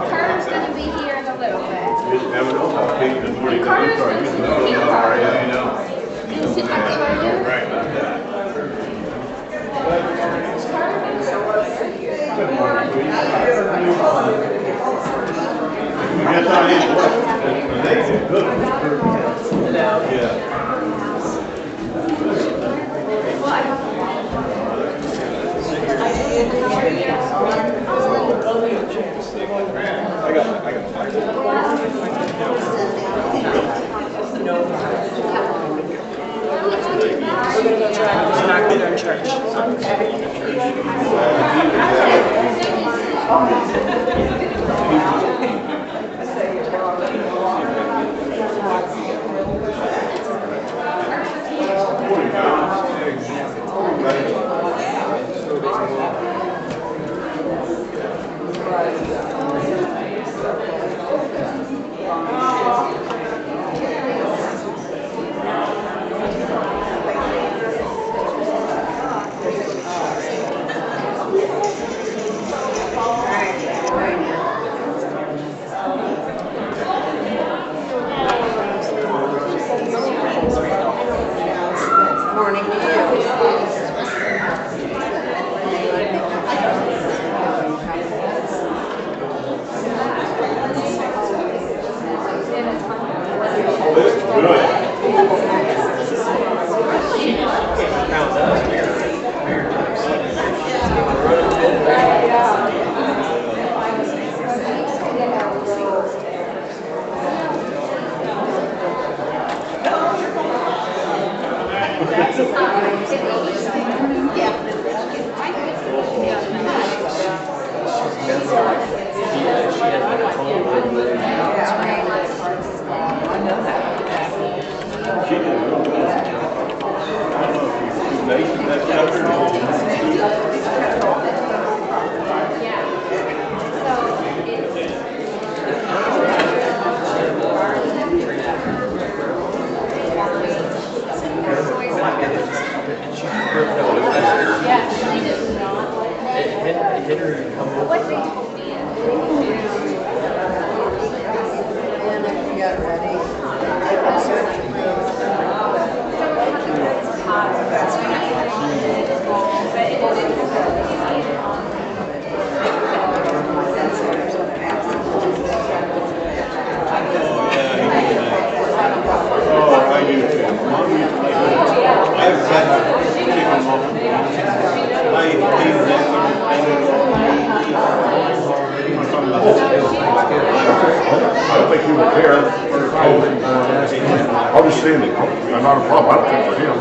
Kurt's gonna be here in a little bit. You just never know how big the morning comes are. You know. Right about that. Yes, I am. They do good. Yeah. We're going to go try to knock it on church. Morning to Outstanding. Not a problem. I don't think for him.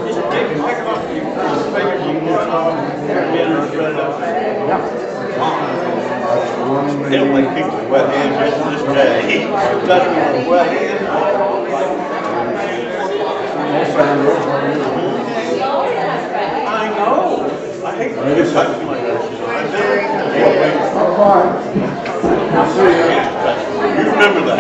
They don't like people with wet hands just to this day. Touch me with wet hands. I know. I hate when you touch me like that. You remember that.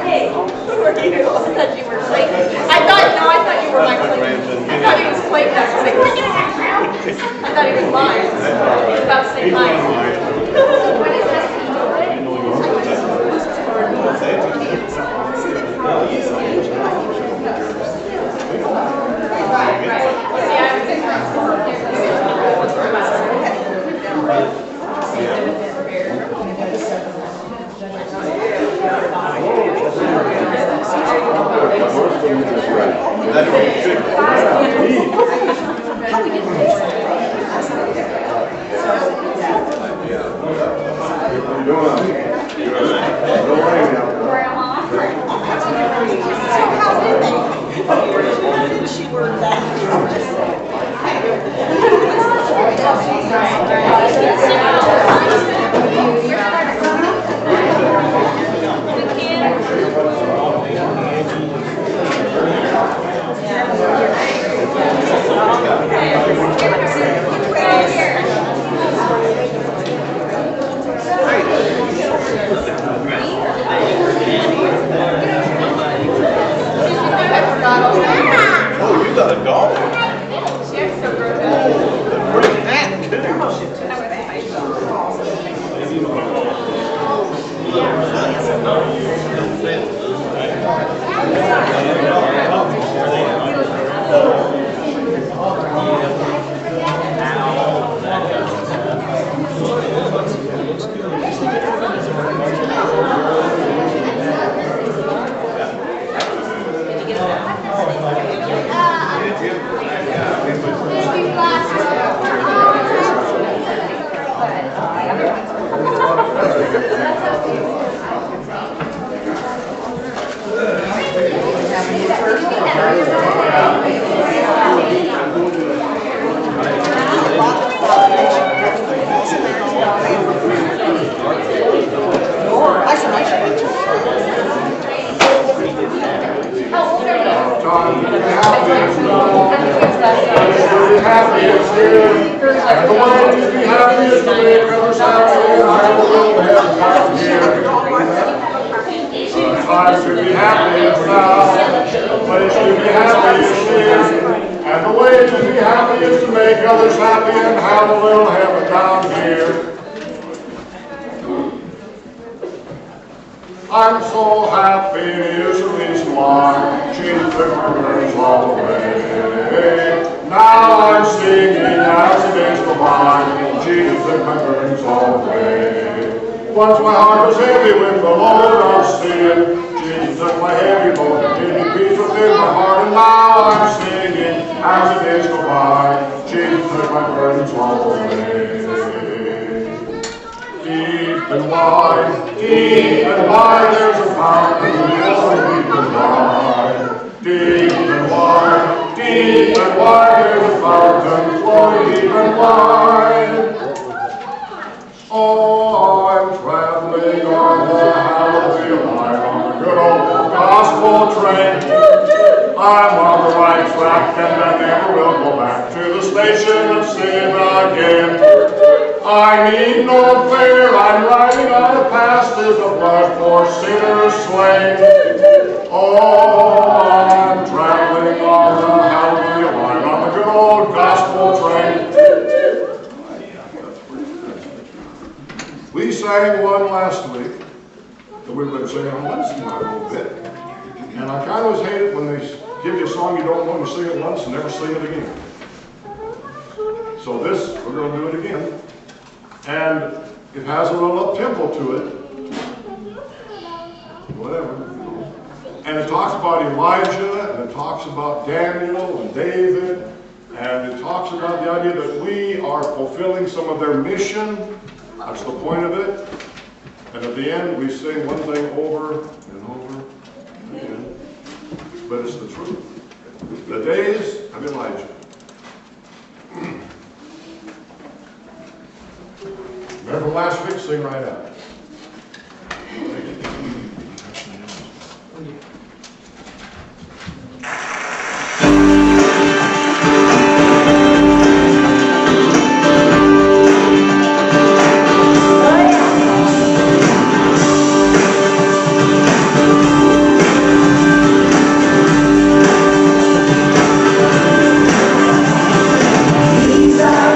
Hey, who are you? I thought you were Clayton. I thought you were my Clayton. I thought he was Clayton. I thought he was mine. He was about to say mine. That's what you should. She worked that. Oh, you got a dog? Pretty fat, too. Time to be happy is now, the place to be happy is here, and the way to be happy is to make others happy and have a little heaven down here. I'm so happy is the reason why Jesus took my burdens all away. Now I'm singing as the days go by, Jesus took my burdens all away. Once my heart was heavy with the load of sin, Jesus took my heavy load and gave me peace within my heart, and now I'm singing as the days go by, Jesus took my burdens all away. Deep and wide, there's a fountain, oh, deep and wide. Deep and wide, there's a fountain, flowing deep and wide. Oh, I'm traveling on the Hallelujah line, on the good old gospel train. I'm on the right track and I never will go back to the station of sin again. I need no fear, I'm riding on the past is the blood for sinners slain. Oh, I'm traveling on the Hallelujah line, on the good old gospel train. We sang one last week that we've been singing on Wednesday night a little bit. And I kind of always hate it when they give you a song you don't know and you sing it once and never sing it again. So this, we're going to do it again. And it has a little up-tempo to it. Whatever. And it talks about Elijah, and it talks about Daniel and David, and it talks about the idea that we are fulfilling some of their mission. That's the point of it. And at the end, we sing one thing over and over again. But it's the truth. The days of Elijah. Remember last week? Sing right out. These are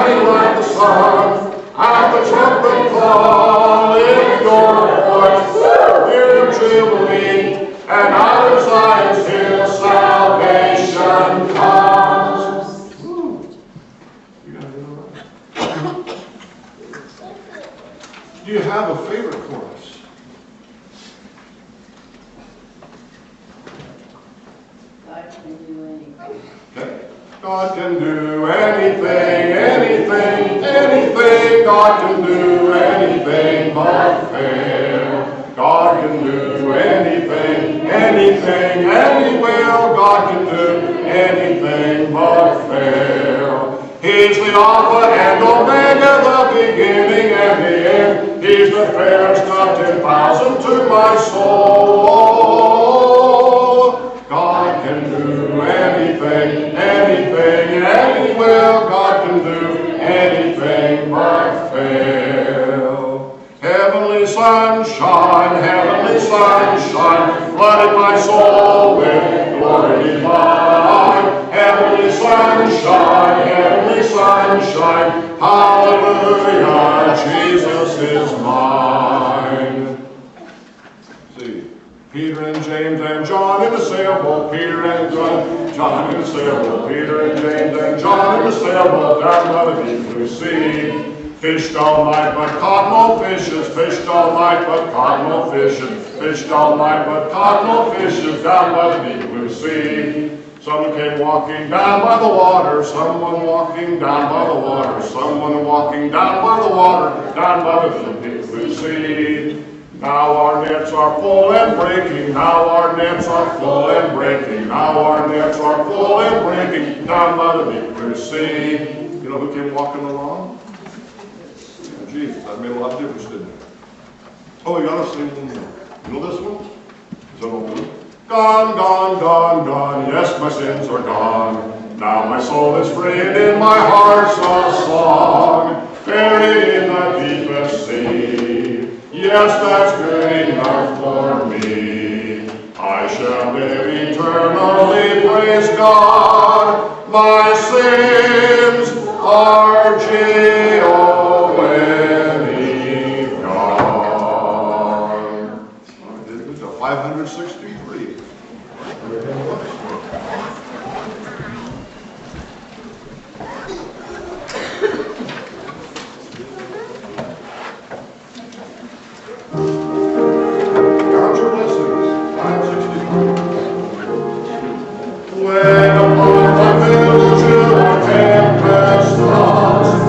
shining like the sun, and the trumpet call in your voice, near Jubilee, and out of Zion's hill salvation comes. You gotta do it. Do you have a favorite chorus? God can do anything. Okay. God can do anything, anything, anything. God can do anything but fail. God can do anything, anything, anywhere. God can do anything but fail. He's the Alpha and Omega, the beginning and the end. He's the fairest of 10,000 to my soul. God can do anything, anything, anywhere. God can do anything but fail. Heavenly sunshine, flooded my soul with glory divine. Heavenly sunshine, hallelujah, Jesus is mine. See, Peter and James and John in the sailboat, Peter and John in the sailboat, Peter and James and John in the sailboat, down by the deep blue sea. Fished all night but caught no fishes, fished all night but caught no fishes, fished all night but caught no fishes, down by the deep blue sea. Someone came walking down by the water, someone walking down by the water, someone walking down by the water, down by the deep blue sea. Now our nets are full and breaking, now our nets are full and breaking, now our nets are full and breaking, down by the deep blue sea. You know who came walking along? Jesus, that made a lot of difference, didn't it? Oh, we gotta sing one more. You know this one? Is that all good? Gone, gone, gone, gone, yes, my sins are gone. Now my soul is free and in my heart's a song, buried in the deepest sea. Yes, that's good enough for me. I shall live eternally, praise God. My sins are J-O-N-E gone. I did it. 563. Count your blessings. 563. When upon the village of tempest tossed,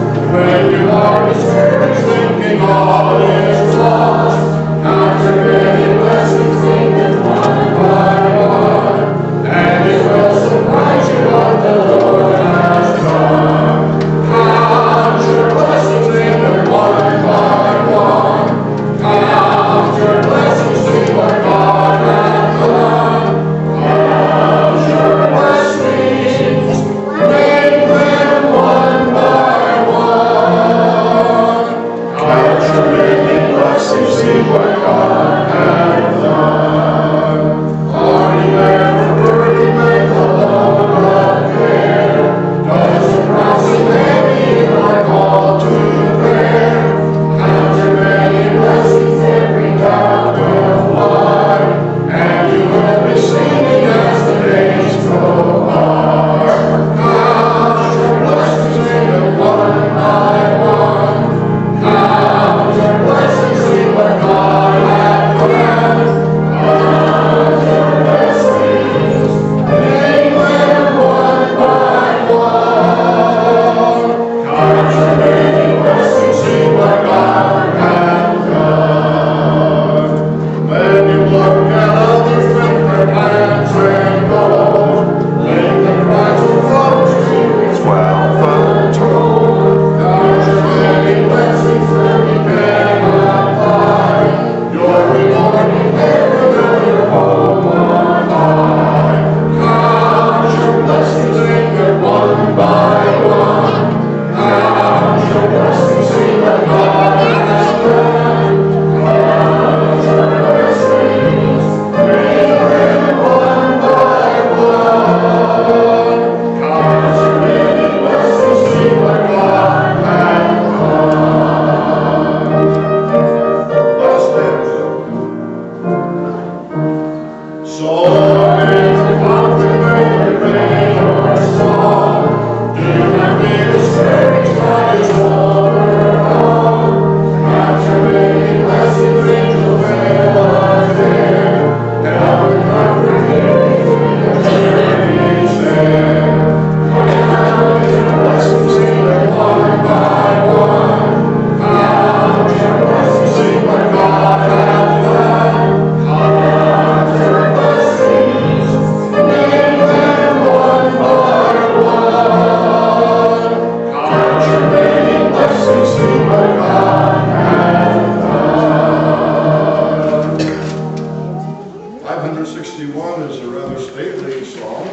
561 is a rather stately song.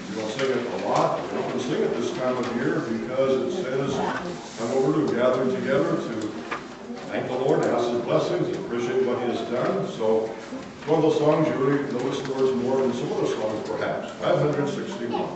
We don't sing it a lot. We don't sing it this time of year because it says, come over to gather together to thank the Lord, ask His blessings, and appreciate what He has done. So it's one of those songs you really notice the words more than some other songs, perhaps. 561.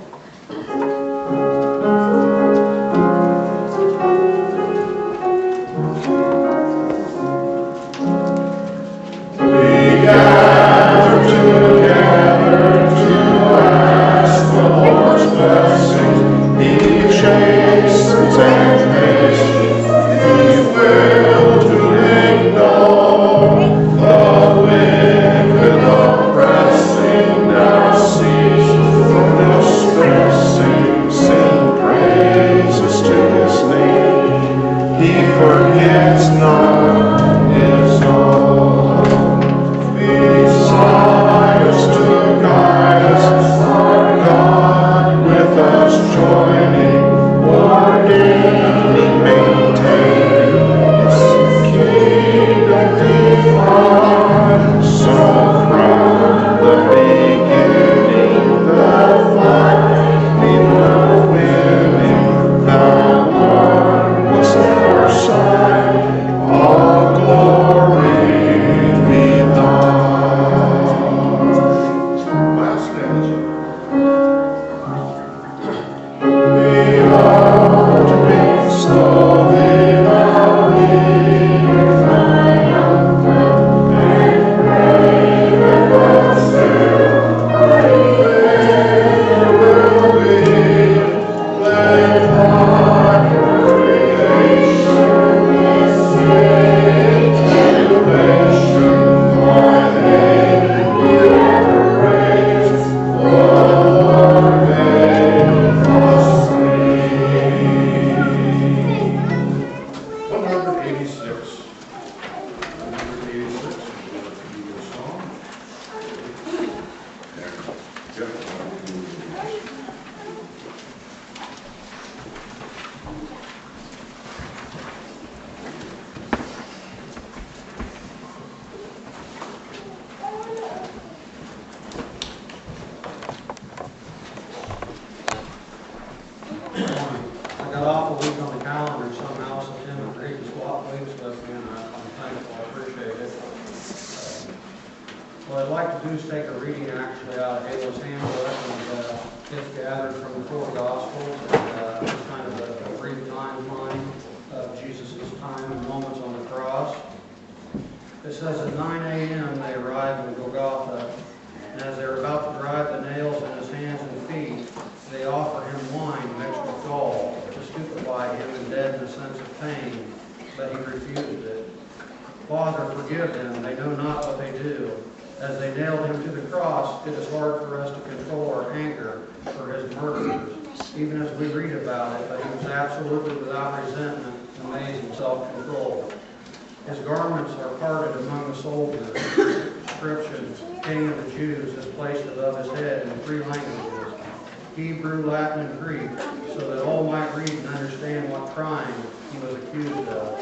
Hebrew, Latin, and Greek, so that all might read and understand what crime he was accused of.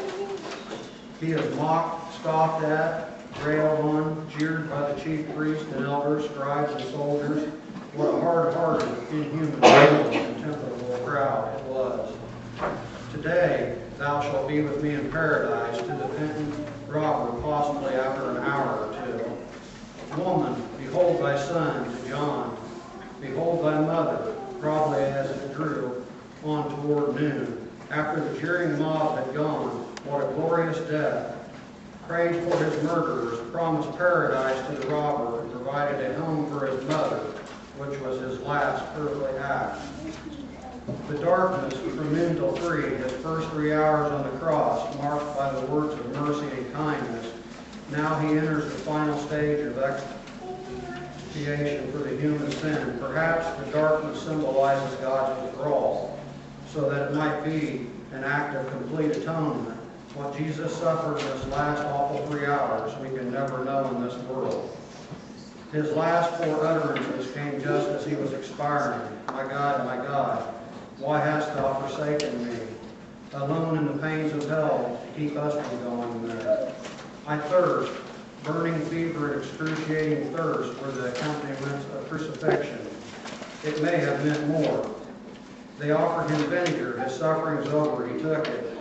He is mocked, scoffed at, railed on, jeered by the chief priests and elders, scribes and soldiers. What a hard-hearted, inhuman, and contemptible crowd it was. Today thou shalt be with me in paradise, to the penitent robber, possibly after an hour or two. Woman, behold thy son, to John. Behold thy mother, probably as it drew on toward noon. After the jeering mob had gone, what a glorious death. Prayed for his murderers, promised paradise to the robber, and provided a home for his mother, which was his last earthly act. The darkness from noon till 3, his first 3 hours on the cross, marked by the words of mercy and kindness. Now he enters the final stage of expiation for the human sin. Perhaps the darkness symbolizes God's withdrawal, so that it might be an act of complete atonement. What Jesus suffered in this last awful 3 hours, we can never know in this world. His last 4 utterances came just as he was expiring. My God, why hast thou forsaken me? Alone in the pains keep us from going there. I thirst, burning fever and excruciating thirst were the accompaniments of crucifixion. It may have meant more. They offered him vinegar, his sufferings over, he took it.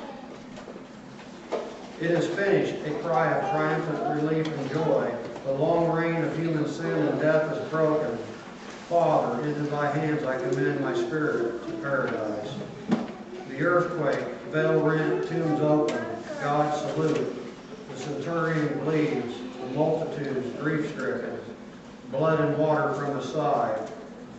It is finished, a cry of triumphant relief and joy. The long reign of human sin and death is broken. Father, into thy hands I commend my spirit to paradise. The earthquake, veil rent, tombs open, God salute. The centurion bleeds, the multitudes grief-stricken. Blood and water from the side.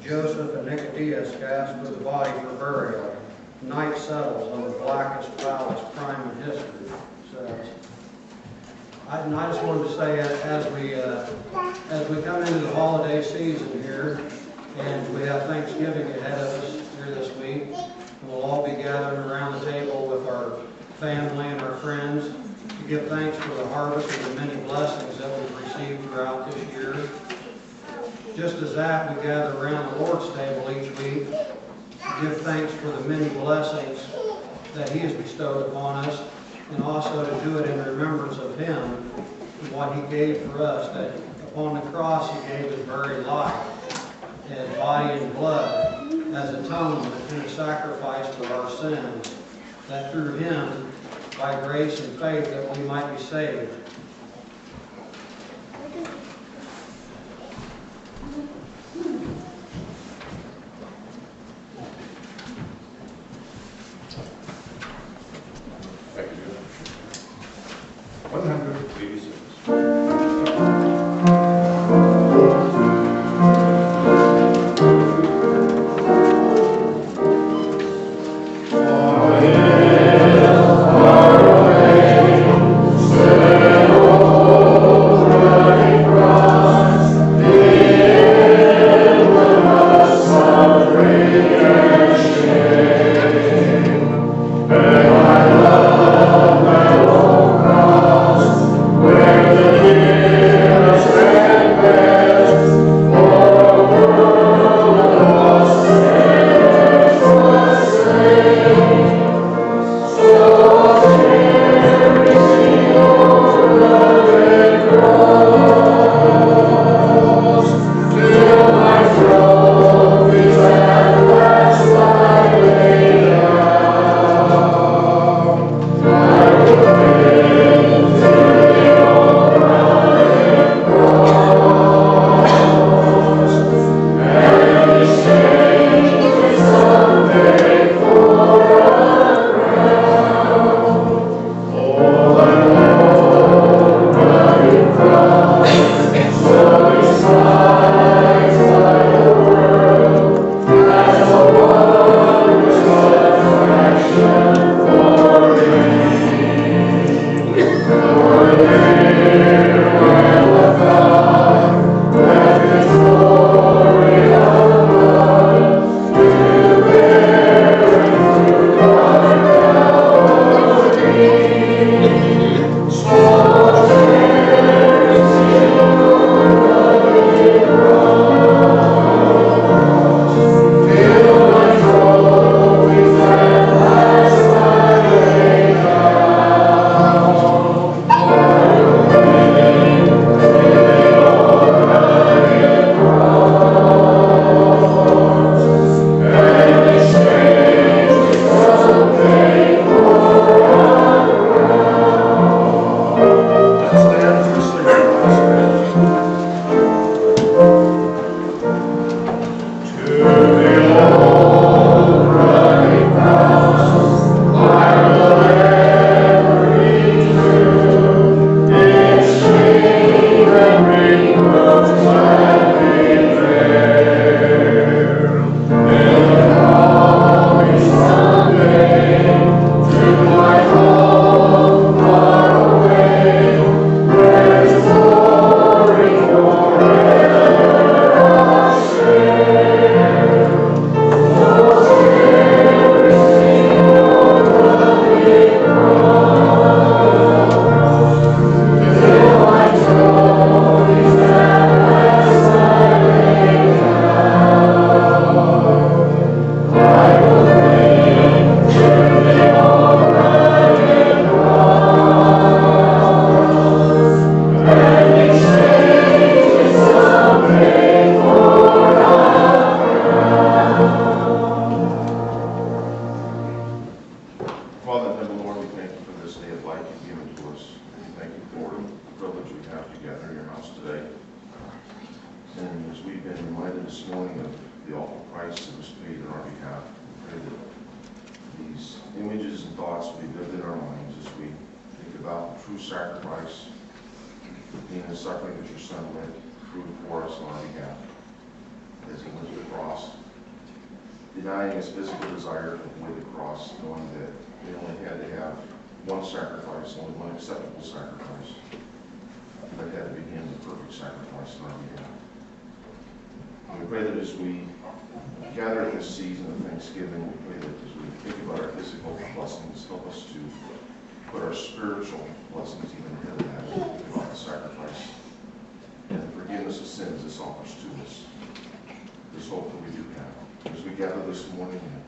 Joseph and Nicodemus gasp for the body for burial. Night settles on the blackest, foulest crime in history, says. I just wanted to say, as we come into the holiday season here, and we have Thanksgiving ahead of us here this week, and we'll all be gathering around the table with our family and our friends to give thanks for the harvest and the many blessings that we've received throughout this year. Just as that, we gather around the Lord's table each week to give thanks for the many blessings that He has bestowed upon us, and also to do it in remembrance of Him and what He gave for us, that upon the cross He gave His very life, His body and blood, as atonement and a sacrifice for our sins, that through Him, by grace and faith, that we might be saved. Thank you. 186. Father in heaven, Lord, we thank you for this day of life you've given to us. We thank you for the privilege we have together in your house today. And as we've been reminded this morning of the awful price that was paid on our behalf, we pray that these images and thoughts will be lived in our minds as we think about the true sacrifice, being the suffering that your Son went through for us on our behalf. As he went to the cross, denying his physical desire to avoid the cross, knowing that we only had to have one sacrifice, only one acceptable sacrifice, that had to be him, the perfect sacrifice on our behalf. And we pray that as we gather in this season of Thanksgiving, we pray that as we think about our physical blessings, help us to put our spiritual blessings even ahead of that, as we think about the sacrifice and the forgiveness of sins this offers to us, this hope that we do have. As we gather this morning and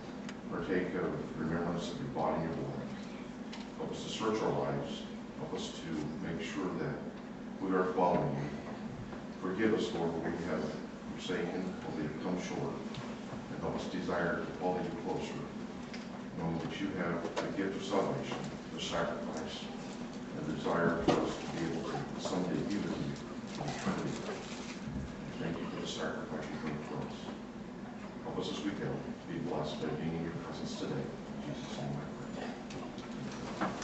partake of remembrance of your body and your blood, help us to search our lives, help us to make sure that we are following you. Forgive us, Lord, where we have forsaken, where we have come short, and help us desire to follow you closer, knowing that you have the gift of salvation, the sacrifice, and the desire for us to be able to someday be with you in eternity. Thank you for the sacrifice you made for us. Help us as we go to be blessed by being in your presence today. In Jesus' name I pray.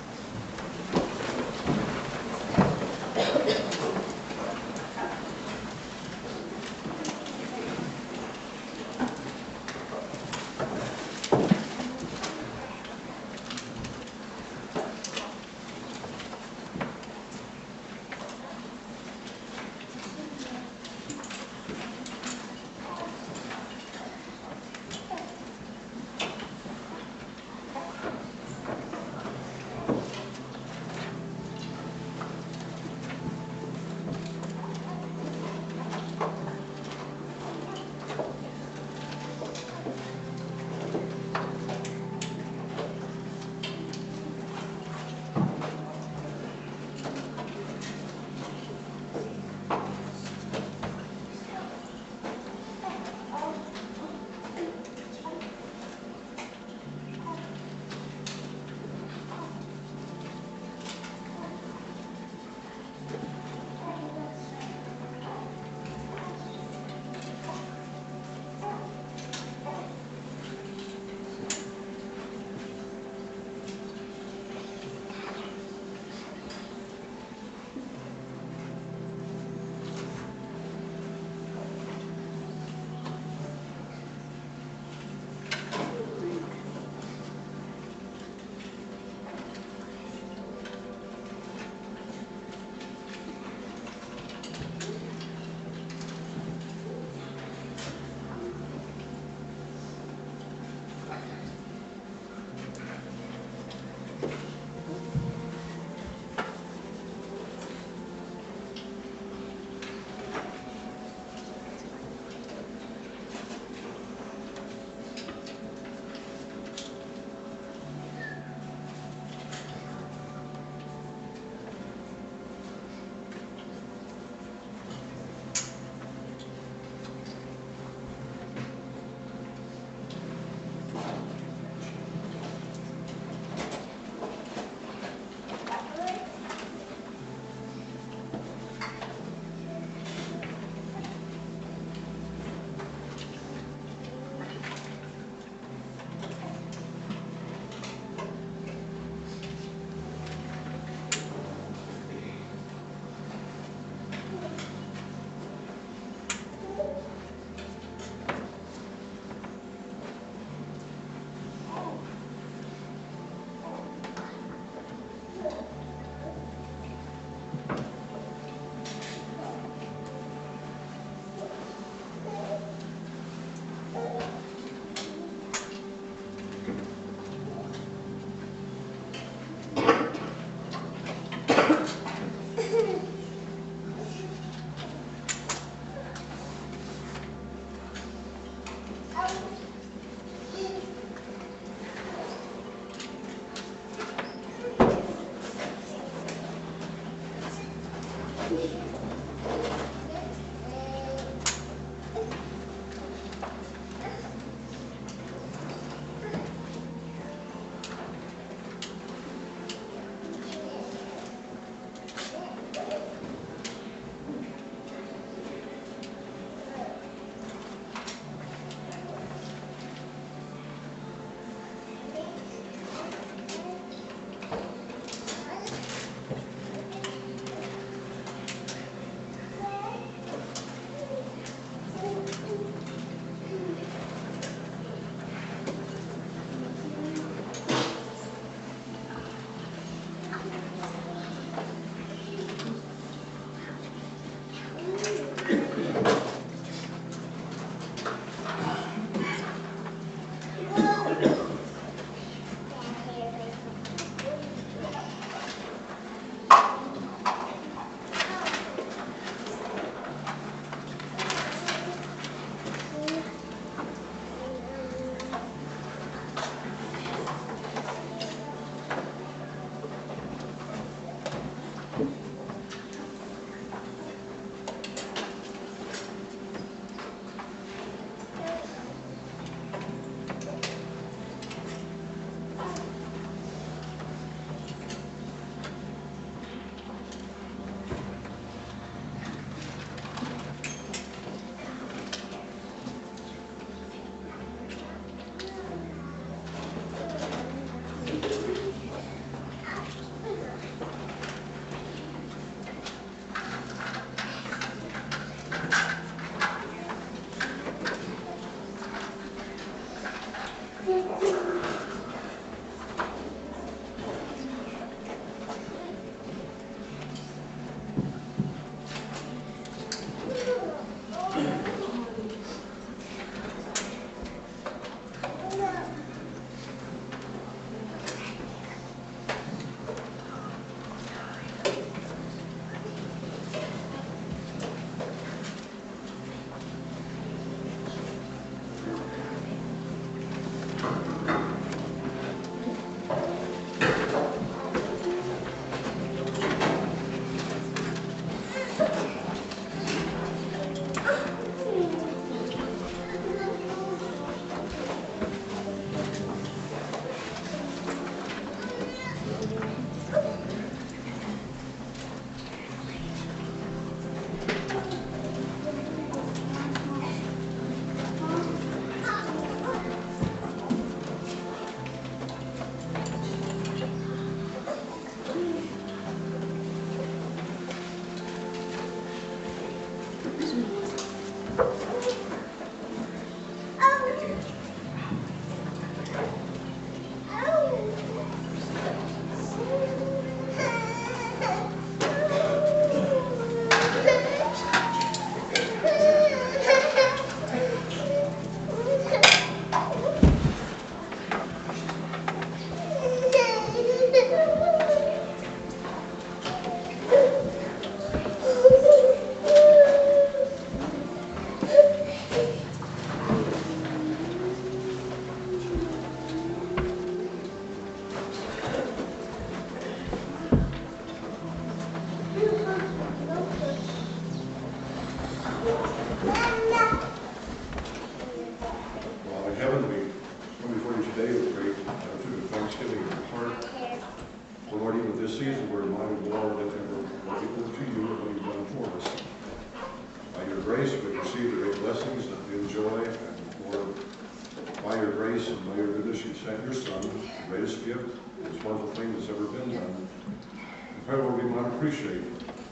have your son, the greatest gift, this wonderful thing that's ever been done. And pray, Lord, we might appreciate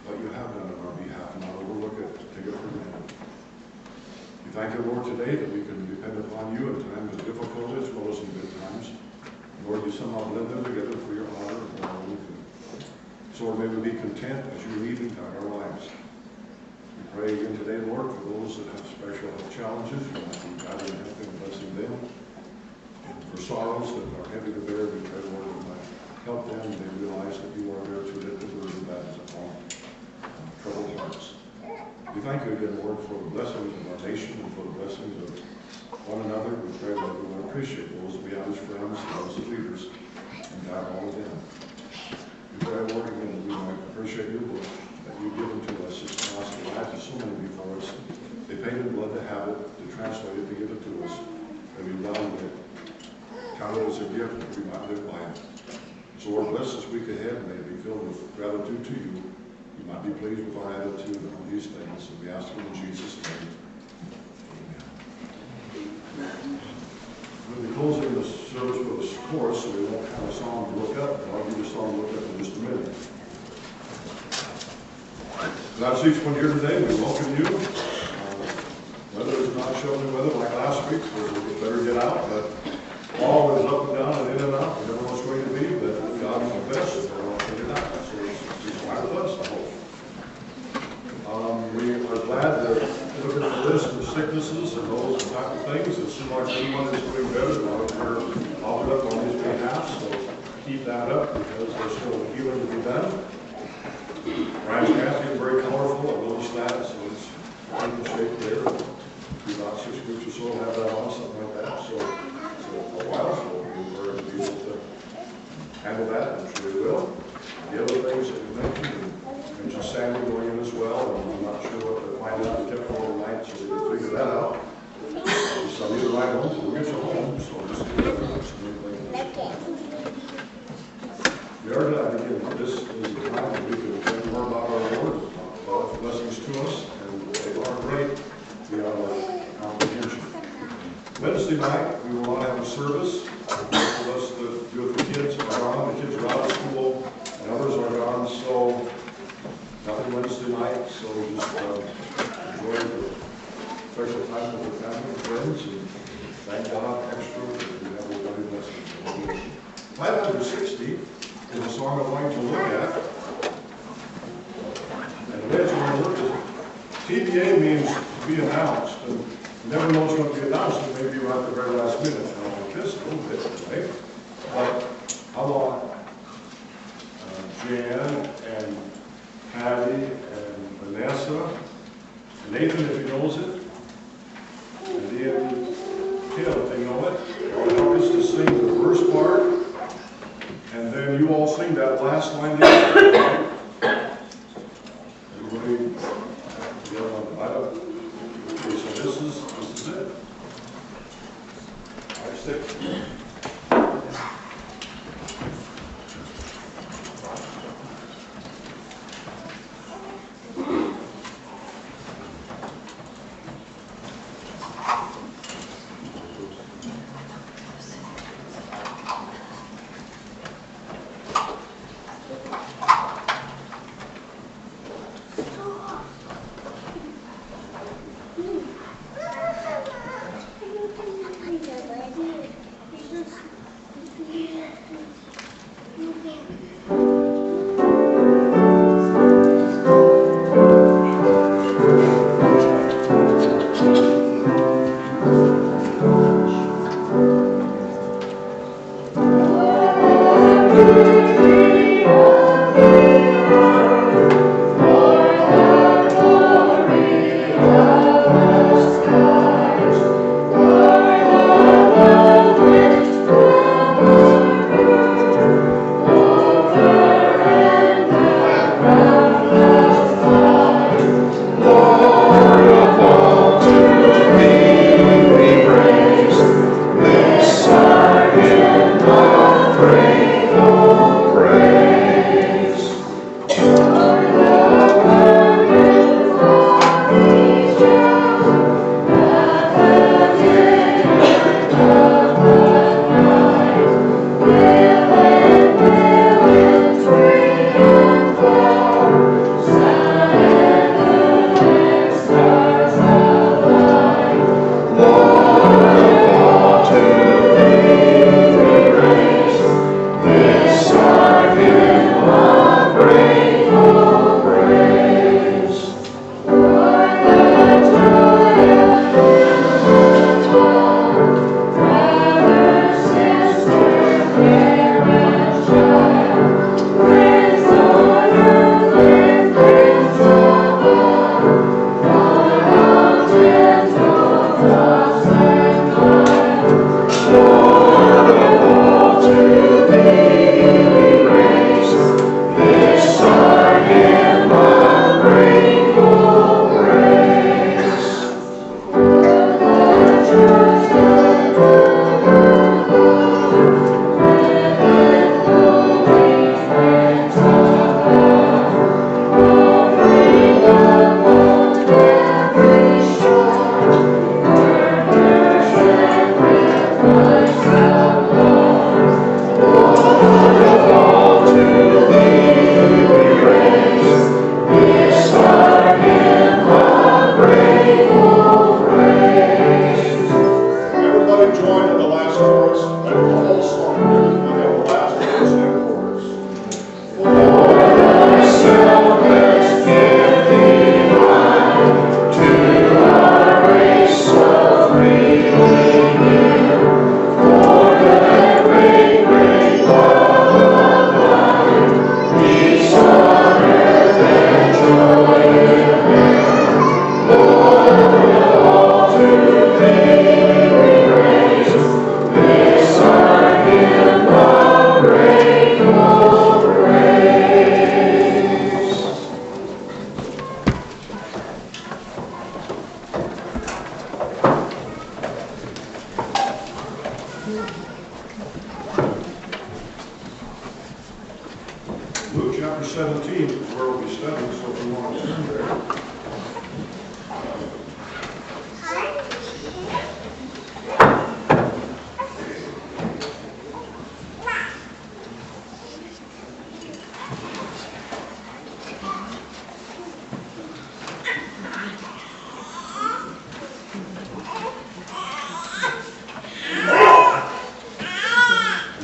what you have done on our behalf and not overlook it, take it for granted. We thank you, Lord, today that we can depend upon you in times of difficulty as well as in good times. Lord, you somehow blend them together for your honor and for our own good. So, Lord, may we be content as you lead and guide our lives. We pray again today, Lord, for those that have special health challenges, you might be guiding and helping and blessing them. And for sorrows that are heavy to bear, we pray, Lord, that you might help them and they realize that you are there to lift the burden that is upon troubled hearts. We thank you again, Lord, for the blessings of our nation and for the blessings of one another. We pray that we will appreciate those we have as friends, those as leaders, and guide all of them. We pray, Lord, again, that we might appreciate your book that you've given to us. It's cost the lives of so many before us. They paid in blood to have it, to translate it, to give it to us. And we value it, count it as a gift that we might live by it. So, Lord, bless this week ahead. May it be filled with gratitude to you. You might be pleased with our attitude on these things. And we ask it in Jesus' name. Amen. We'll be closing the service with a chorus, so we won't have a song to look up, but I'll give you a song to look up in just a minute. That's each one here today. We welcome you. Weather is not showing weather like last week, so we better get out, but all is up and down and in and out. We never know what's going to be, but God is the best, and we're all figured out. So it's fine with us, I hope. We are glad that looking at the list of sicknesses and those type of things, it seems like everyone is doing better. We're offered up on his behalf, so keep that up because there's still healing to be done. Brian's mask is very colorful. I noticed that, so it's in the shape there. About 6 weeks or so, we'll have that on, something like that. So a while, so we're going to be able to handle that. I'm sure we will. The other things that you mentioned, and just Sandy going in as well, and I'm not sure what to find out the temporal overnight, so we'll figure that out. So I'm either right home, so we'll get you home, so we'll just see what happens. We are glad again, this is the time that we can learn more about our Lord, about His blessings to us, and they are great beyond our comprehension. Wednesday night, we will not have a service. Most of us that do it for kids are gone, the kids are out of school, and others are gone, so nothing Wednesday night, so just enjoy the special time with the family and friends, and thank God extra that we have a very blessing. 560 is a song I'm going to look at. And the way it's going to look is, TBA means to be announced, and you never know what's going to be announced, it may be right at the very last minute. I don't like this a little bit today, but how about Jan and Patty and Vanessa, and Nathan if he knows it, and then Kim if they know it, will help us to sing the first part, and then you all sing that last line together. Everybody, get on the light up. Okay, so this is it. 5-6. Over Luke chapter 17 is where we'll be studying, so if you want to turn there.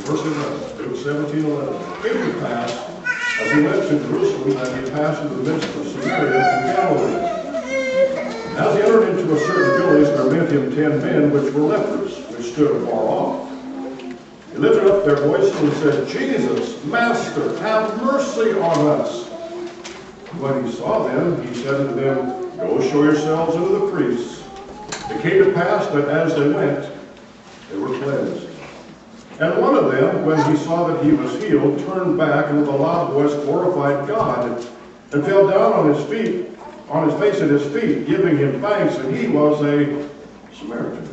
Verse 11, Luke 17:11. It came to pass, as he went to Jerusalem, that he passed through the midst of Samaria and Galilee. And as he entered into a certain village, there met him 10 men which were lepers, which stood afar off. They lifted up their voices and said, Jesus, Master, have mercy on us. When he saw them, he said unto them, Go show yourselves unto the priests. It came to pass that as they went, they were cleansed. And one of them, when he saw that he was healed, turned back and with a loud voice glorified God, and fell down on his face at his feet, giving him thanks, and he was a Samaritan.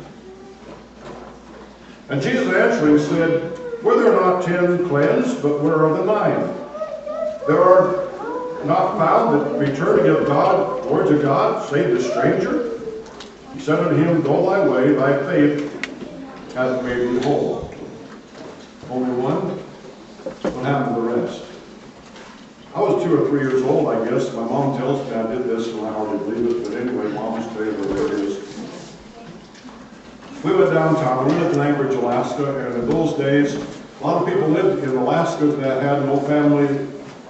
And Jesus answering said, Were there not 10 cleansed, but where are the 9? There are not found that return to give glory to God, save the stranger? He said unto him, Go thy way, thy faith hath made thee whole. Only one? What happened to the rest? I was 2 or 3 years old, I guess. My mom tells me I did this and I hardly believe it, but anyway, Mom's tell you the way it is. We went downtown. We lived in Anchorage, Alaska, and in those days, a lot of people lived in Alaska that had no family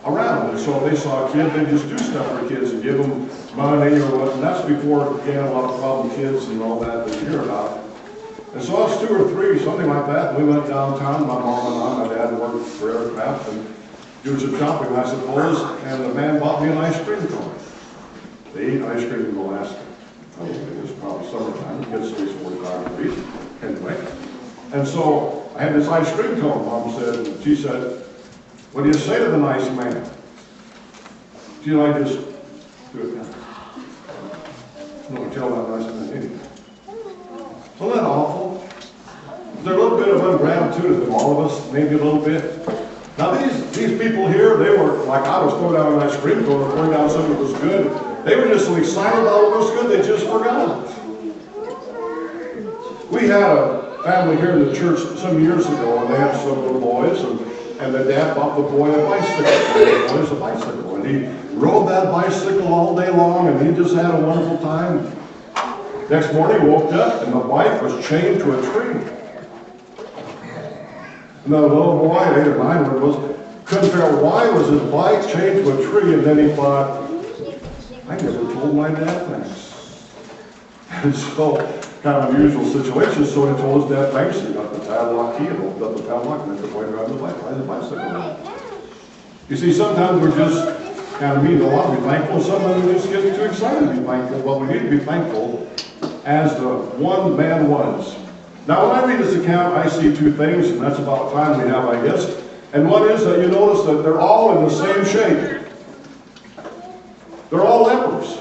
around. And so if they saw a kid, they'd just do stuff for kids and give them money or what. And that's before, again, a lot of problem kids and all that you hear about. And so I was 2 or 3, something like that, and we went downtown, my mom and I, my dad worked for aircraft and doing some shopping, I suppose, and the man bought me an ice cream cone. They eat ice cream in Alaska. I don't think it was probably summertime, it gets at least 45 degrees, anyway. And so I had this ice cream cone, Mom said, and she said, what do you say to the nice man? Do you like just do it now? No, tell that nice man anything. Isn't that awful? Is there a little bit of ingratitude in all of us? Maybe a little bit. Now these people here, they were like I was throwing down an ice cream cone or throwing down something that was good. They were just so excited about what was good, they just forgot it. We had a family here in the church some years ago, and they had some little boys, and their dad bought the boy a bicycle. The boy's a bicycle, and he rode that bicycle all day long, and he just had a wonderful time. Next morning, he woke up, and the bike was chained to a tree. And the little boy, 8 or 9, whatever it was, couldn't figure out why was his bike chained to a tree, and then he thought, I never told my dad thanks. And so, kind of unusual situation, so he told his dad thanks, he got the padlock key and opened up the padlock, and then the boy driving the bike, ride the bicycle. You see, sometimes we're just kind of mean to a lot to be thankful, sometimes we just get too excited to be thankful. Well, we need to be thankful as the one man was. Now, when I read this account, I see 2 things, and that's about the time we have, I guess. And one is that you notice that they're all in the same shape. They're all lepers.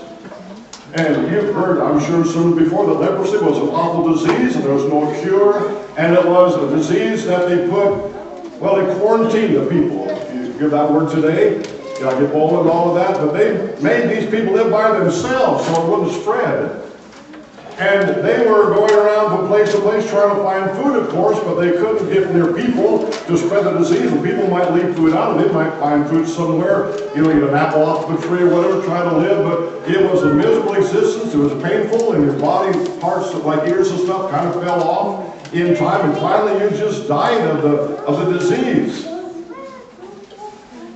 And you've heard, I'm sure, soon before, that leprosy was an awful disease, and there was no cure, and it was a disease that they they quarantined the people. If you hear that word today, you know, Ebola and all of that, but they made these people live by themselves so it wouldn't spread. And they were going around from place to place trying to find food, of course, but they couldn't get near people to spread the disease. And people might leave food out, and they might find food somewhere, you know, eat an apple off the tree or whatever, try to live. But it was a miserable existence. It was painful, and your body parts like ears and stuff kind of fell off in time. And finally, you just died of the disease.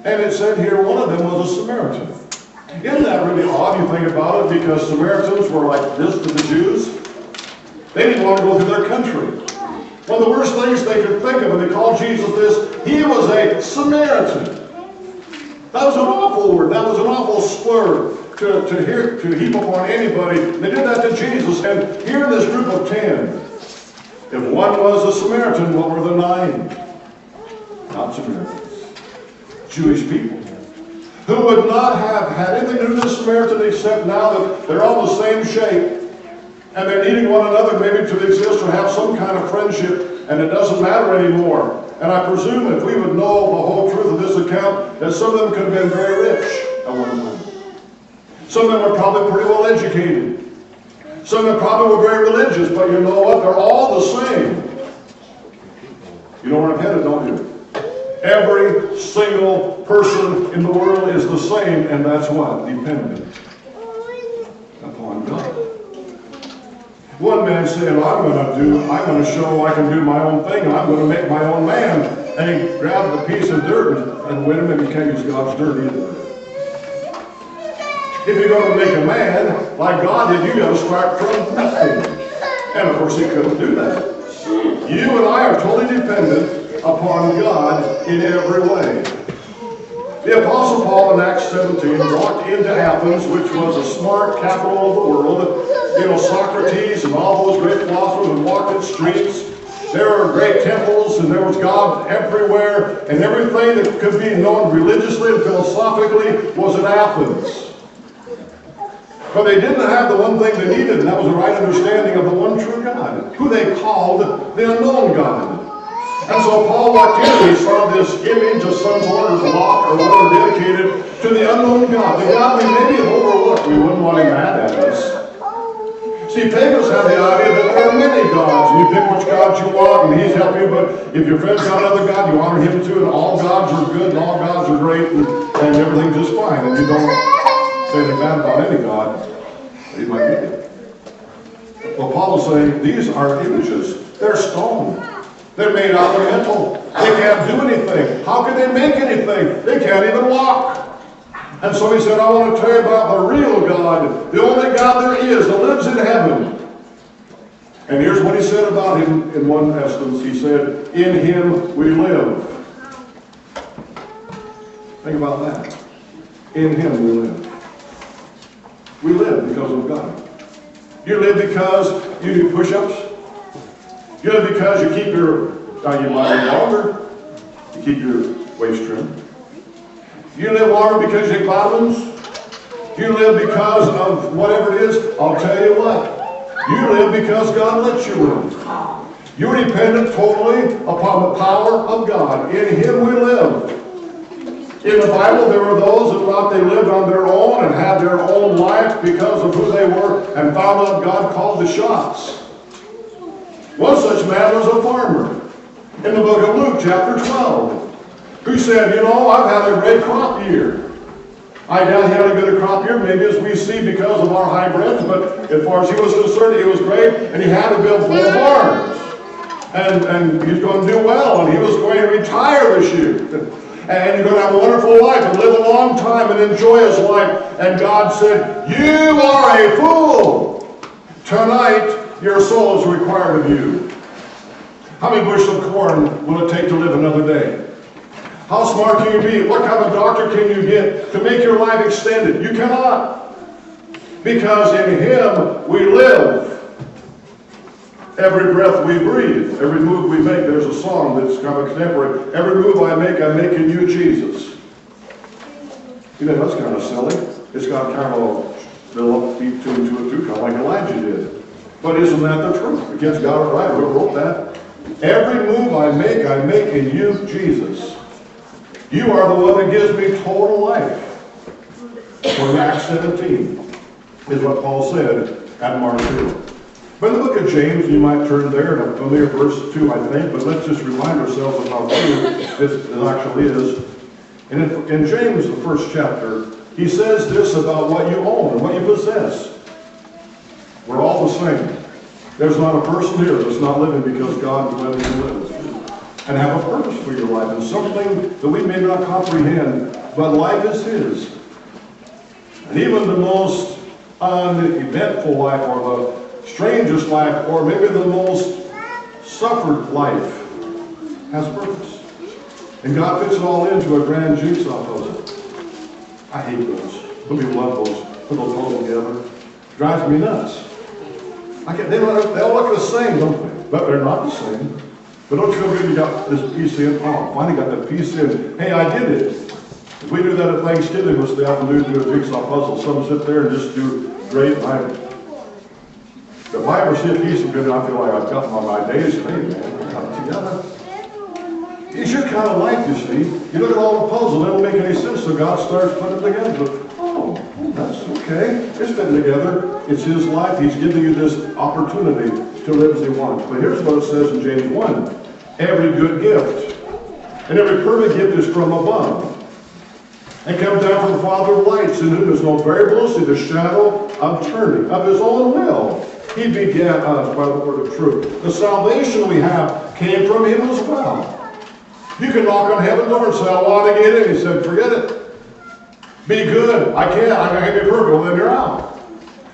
And it said here, one of them was a Samaritan. Isn't that really odd, you think about it, because Samaritans were like this to the Jews? They didn't want to go through their country. One of the worst things they could think of, and they called Jesus this, he was a Samaritan. That was an awful word. That was an awful slur to heap upon anybody. They did that to Jesus, and here in this group of 10, if one was a Samaritan, what were the 9? Not Samaritans. Jewish people. Who would not have had anything to do with the Samaritan except now that they're all the same shape and they're needing one another maybe to exist or have some kind of friendship, and it doesn't matter anymore. And I presume if we would know the whole truth of this account, that some of them could have been very rich at one time. Some of them were probably pretty well educated. Some of them probably were very religious, but you know what? They're all the same. You know where I'm headed, don't you? Every single person in the world is the same, and that's what? Dependent upon God. One man said, I'm going to show I can do my own thing, and I'm going to make my own man. And he grabbed a piece of dirt, and wait a minute, you can't use God's dirt either. If you're going to make a man like God did, you got to start from nothing. And of course, he couldn't do that. You and I are totally dependent upon God in every way. The Apostle Paul in Acts 17 walked into Athens, which was a smart capital of the world. You know, Socrates and all those great philosophers had walked its streets. There were great temples, and there was God everywhere, and everything that could be known religiously and philosophically was in Athens. But they didn't have the one thing they needed, and that was the right understanding of the one true God, who they called the unknown God. And so Paul walked in and he saw this image of some sort of rock or whatever dedicated to the unknown God. The God we maybe have overlooked. We wouldn't want him mad at us. See, pagans have the idea that there are many gods, and you pick which God you want, and he's helping you, but if your friend's got another God, you honor him too, and all gods are good, and all gods are great, and everything's just fine, and you don't say anything bad about any God. He might be it. Well, Paul is saying these are images. They're stone. They're made out of metal. They can't do anything. How can they make anything? They can't even walk. And so he said, I want to tell you about the real God, the only God there is that lives in heaven. And here's what he said about him in one essence. He said, in him we live. Think about that. In him we live. We live because of God. You live because you do push-ups. You live because you keep your body longer. You keep your waist trim. You live longer because you take vitamins. You live because of whatever it is. I'll tell you what. You live because God lets you live. You're dependent totally upon the power of God. In him we live. In the Bible, there were those that thought they lived on their own and had their own life because of who they were, and found out God called the shots. One such man was a farmer in the book of Luke, chapter 12, who said, you know, I've had a great crop year. I doubt he had a good crop year, maybe as we see because of our hybrids, but as far as he was concerned, it was great, and he had to build 4 barns. And he's going to do well, and he was going to retire this year. And you're going to have a wonderful life and live a long time and enjoy his life. And God said, you are a fool. Tonight, your soul is required of you. How many bushels of corn will it take to live another day? How smart can you be? What kind of doctor can you get to make your life extended? You cannot. Because in him we live. Every breath we breathe, every move we make, there's a song that's kind of contemporary. Every move I make in you, Jesus. You know, that's kind of silly. It's got kind of a little upbeat tune to it too, kind of like Elijah did. But isn't that the truth? The kids got it right. Who wrote that? Every move I make in you, Jesus. You are the one that gives me total life. From Acts 17 is what Paul said at Mark 2. But in the book of James, you might turn there, and a familiar verse 2, I think, but let's just remind ourselves of how true this actually is. And in James, the first chapter, he says this about what you own and what you possess. We're all the same. There's not a person here that's not living because God let you live and have a purpose for your life, and something that we may not comprehend, but life is his. And even the most uneventful life, or the strangest life, or maybe the most suffered life, has purpose. And God fits it all into a grand jigsaw puzzle. I hate those. But we love those. Put those all together. Drives me nuts. They all look the same, don't they? But they're not the same. But don't you know you got this piece in? Oh, finally got that piece in. Hey, I did it. If we do that at Thanksgiving, we'll stay out and do a jigsaw puzzle. Some sit there and just do great. If I ever see a piece of good, I feel like I've got my days. Hey, man, I got it together. It's just kind of like, you see, you look at all the puzzles, they don't make any sense, so God starts putting it together. But, oh, that's okay. It's fitting together. It's His life. He's giving you this opportunity to live as He wants. But here's what it says in James 1. Every good gift and every perfect gift is from above, and comes down from the Father of lights, in whom is no variableness, the shadow of turning of His own will. He began us by the word of truth. The salvation we have came from Him as well. You can knock on heaven's door and say, I want to get in. He said, forget it. Be good. I can't be perfect. Well, then you're out.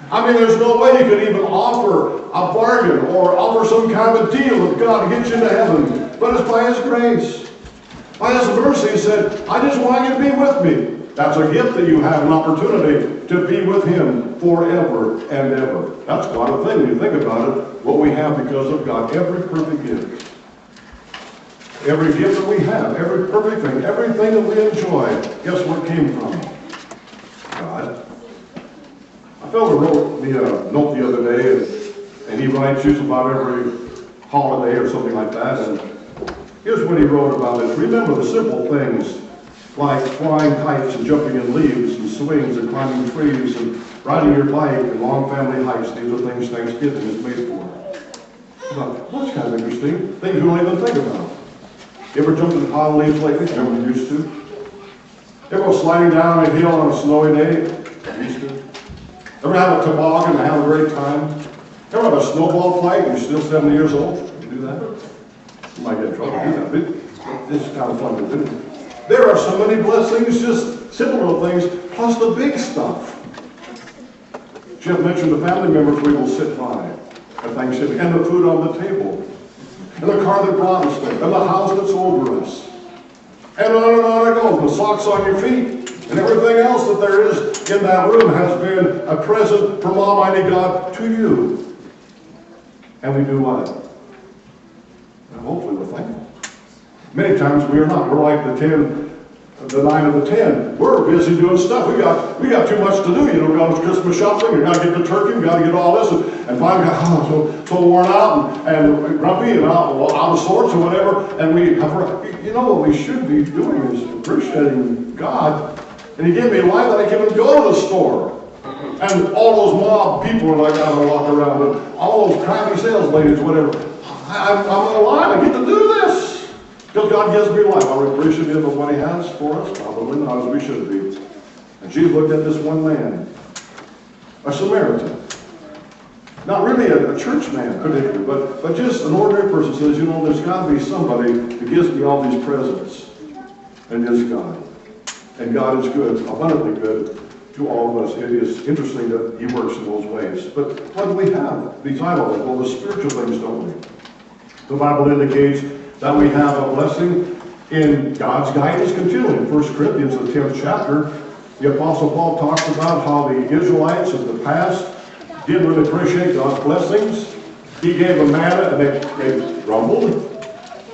I mean, there's no way you could even offer a bargain or offer some kind of a deal with God to get you into heaven. But it's by His grace. By His mercy, He said, I just want you to be with me. That's a gift that you have, an opportunity to be with Him forever and ever. That's quite a thing when you think about it, what we have because of God. Every perfect gift. Every gift that we have, every perfect thing, everything that we enjoy, guess where it came from? God. A fellow wrote me a note the other day, and he writes just about every holiday or something like that, and here's what he wrote about it. Remember the simple things, like flying kites and jumping in leaves and swings and climbing trees and riding your bike and long family hikes. These are things Thanksgiving is made for. I thought, well, that's kind of interesting. Things you don't even think about. You ever jumped in the pile of leaves lately? Never used to. Ever go sliding down a hill on a snowy day? Used to. Ever have a toboggan and have a great time? Ever have a snowball fight and you're still 70 years old? You do that? You might get in trouble to do that. This is kind of fun to do. There are so many blessings, just simple little things, plus the big stuff. Jeff mentioned the family members we will sit by at Thanksgiving, and the food on the table, and the car that brought us there, and the house that's over us, and on it goes, the socks on your feet, and everything else that there is in that room has been a present from Almighty God to you. And we do what? And hopefully we're thankful. Many times we are not. We're like the 9 of the 10. We're busy doing stuff. We got too much to do. You know, we got Christmas shopping. You got to get the turkey. We got to get all this, and finally got so worn out and grumpy and out of sorts or whatever. And we have, you know, what we should be doing is appreciating God. And He gave me life that I can even go to the store. And all those mob people are like out and walk around, and all those crappy sales ladies, whatever. I'm alive. I get to do this. Because God gives me life. Are we appreciative of what He has for us? Probably not, as we should be. And Jesus looked at this one man, a Samaritan. Not really a church man, particularly, but just an ordinary person says, you know, there's got to be somebody who gives me all these presents. And it's God. And God is good, abundantly good to all of us. It is interesting that He works in those ways. But what do we have? These items, well, the spiritual things, don't we? The Bible indicates that we have a blessing in God's guidance continually. In 1 Corinthians, the 10th chapter, the Apostle Paul talks about how the Israelites of the past didn't really appreciate God's blessings. He gave them manna and they grumbled.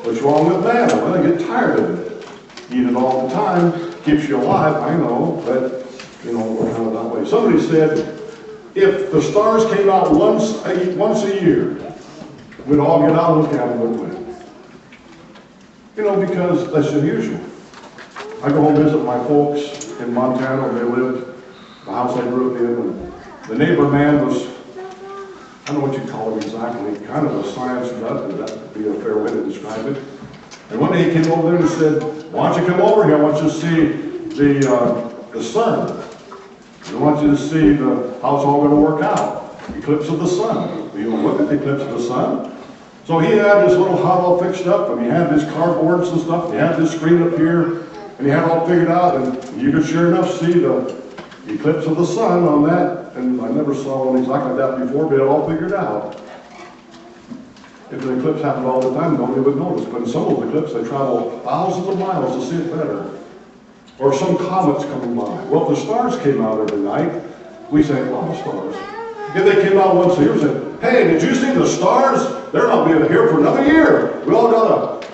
What's wrong with manna? Well, they get tired of it. Eat it all the time. Keeps you alive, I know, but, you know, we're kind of that way. Somebody said, if the stars came out once a year, we'd all get out and look at them, wouldn't we? You know, because that's unusual. I go home and visit my folks in Montana where they lived, the house I grew up in, and the neighbor man was, I don't know what you'd call him exactly, kind of a science nut, but that would be a fair way to describe it. And one day he came over there and said, why don't you come over here? I want you to see the sun. I want you to see how it's all going to work out. Eclipse of the sun. You know, look at the eclipse of the sun. So he had this little hut all fixed up, and he had his cardboards and stuff, and he had this screen up here, and he had it all figured out, and you could sure enough see the eclipse of the sun on that, and I never saw one exactly like that before, but it all figured out. If an eclipse happened all the time, nobody would notice, but in some of the eclipses, they travel thousands of miles to see it better. Or some comets coming by. Well, if the stars came out every night, we say, oh, the stars. If they came out once a year, we say, hey, did you see the stars? They're not being here for another year. We all got up.